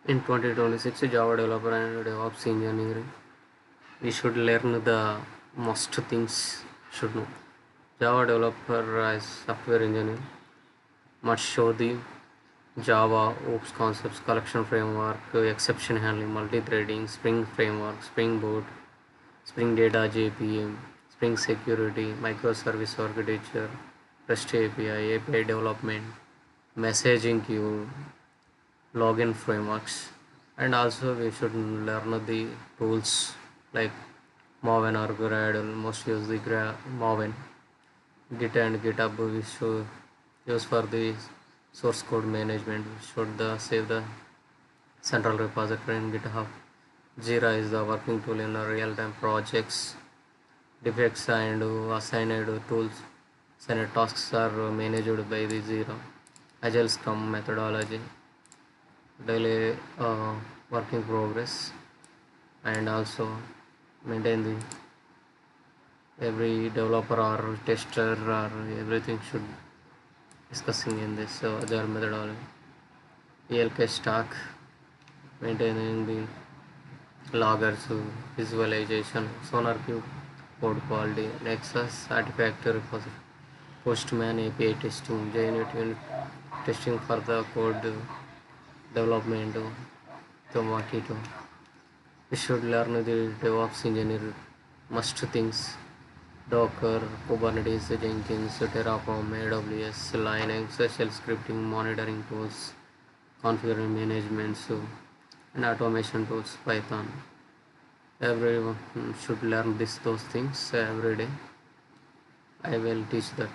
In 2026, Java developer and DevOps engineering, we should learn the most things should know. Java developer as software engineer must show the Java, OOPS concepts, collection framework, exception handling, multi-threading, Spring framework, Spring Boot, Spring Data JPM, Spring Security, microservice architecture, REST API, API development, messaging queue, login frameworks, and also we should learn the tools like Maven or Gradle. Most use the Maven, Git and GitHub. We should use for the source code management. We should save the central repository in GitHub. Jira is the working tool in real-time projects. Defects and assigned tools, assigned tasks are managed by the Jira. Agile Scrum methodology, daily work in progress, and also maintain the every developer or tester or everything should discussing in this agile methodology. ELK stack, maintaining the loggers, visualization, SonarQube, code quality, Nexus, Artifactory repository, Postman API testing, JUnit unit testing for the code development, Tomato. We should learn the DevOps engineer must things: Docker, Kubernetes, Jenkins, Terraform, AWS, Linux, shell scripting, monitoring tools, configuration management, and automation tools, Python. Everyone should learn those things every day. I will teach that.